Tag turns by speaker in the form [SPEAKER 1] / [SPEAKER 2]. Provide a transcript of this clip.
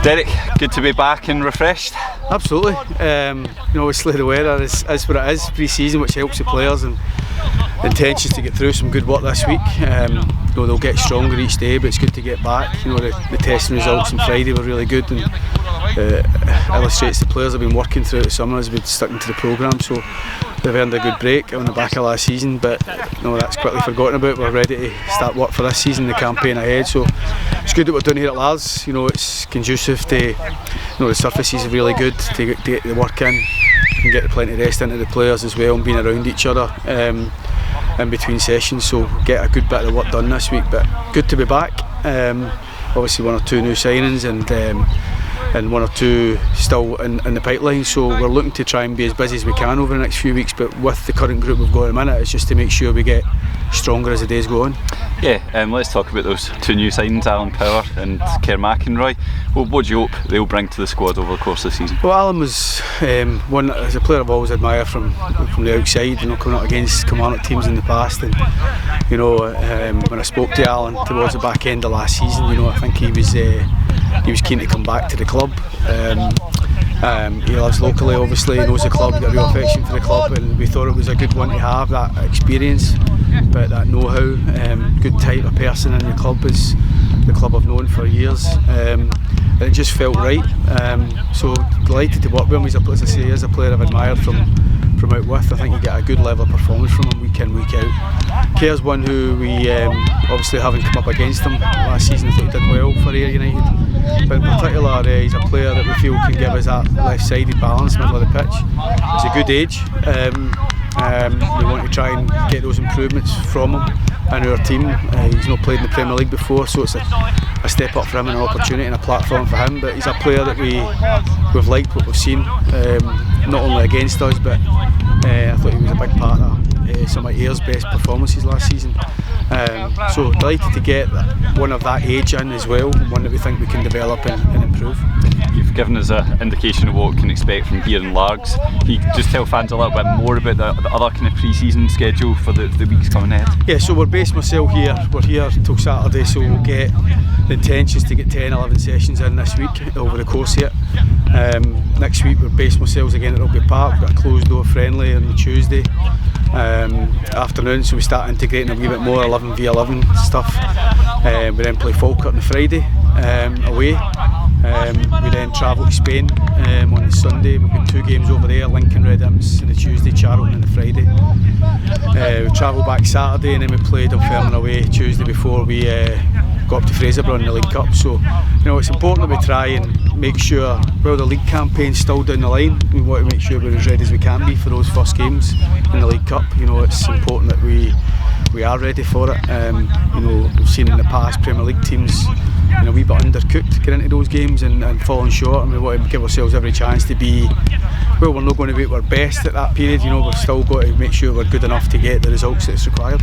[SPEAKER 1] Derek, good to be back and refreshed.
[SPEAKER 2] Absolutely. Obviously the weather is what it is, pre-season, which helps the players, and the intention is to get through some good work this week. They'll get stronger each day, but it's good to get back. The testing results on Friday were really good, and illustrates the players have been working throughout the summer as we've stuck into the programme, so they've earned a good break on the back of last season, but that's quickly forgotten about. We're ready to start work for this season, the campaign ahead, so it's good that we're doing here at Lars. It's conducive to, the surfaces are really good to get the work in and get plenty of rest into the players as well, and being around each other in between sessions, so get a good bit of work done this week, but good to be back. Obviously 1 or 2 new signings and 1 or 2 still in the pipeline, so we're looking to try and be as busy as we can over the next few weeks, but with the current group we've got in a minute, it's just to make sure we get stronger as the days go on.
[SPEAKER 1] Yeah, let's talk about those 2 new signings, Alan Power and Kerr McInroy. What do you hope they'll bring to the squad over the course of the season?
[SPEAKER 2] Well, Alan was one as a player I've always admired from the outside, coming up against Kilmarnock teams in the past, and when I spoke to Alan towards the back end of last season, I think he was keen to come back to the club. He lives locally, obviously, he knows the club, he's got a real affection for the club, and we thought it was a good one to have, that experience, but that know-how, good type of person in the club is the club I've known for years, and it just felt right. So delighted to work with him. As I say, he's a player I've admired from out with. I think you get a good level of performance from him week in, week out. Kerr's one who we obviously haven't come up against him last season. I thought he did well for Ayr United, but in particular he's a player that we feel can give us that left-sided balance, middle of the pitch. He's a good age. We want to try and get those improvements from him and our team. He's not played in the Premier League before, so it's a step up for him and an opportunity and a platform for him, but he's a player that we've liked what we've seen, not only against us, but I thought he was a big part of some of Ayer's best performances last season. So delighted to get one of that age in as well, and one that we think we can develop and improve.
[SPEAKER 1] You've given us an indication of what we can expect from here in Largs. Can you just tell fans a little bit more about the other kind of pre-season schedule for the weeks coming ahead?
[SPEAKER 2] Yeah, so we're based myself here. We're here till Saturday, so we'll get the intentions to get 10, 11 sessions in this week over the course of it. Next week we're based ourselves again at Rugby Park. We've got a closed door friendly on the Tuesday afternoon, so we start integrating a wee bit more 11v11 stuff. We then play Falkirk on the Friday away. We then travel to Spain on the Sunday. We've got 2 games over there, Lincoln Red Imps on the Tuesday, Charlton on the Friday. We travel back Saturday, and then we play Dunfermline away Tuesday before we go up to Fraserburgh in the League Cup. So it's important that we try and make sure, well, the league campaign's still down the line, we want to make sure we're as ready as we can be for those first games in the League Cup. It's important that we are ready for it. We've seen in the past Premier League teams a wee bit undercooked get into those games and falling short, and we want to give ourselves every chance to be, well, we're not going to be at our best at that period, we've still got to make sure we're good enough to get the results that's required.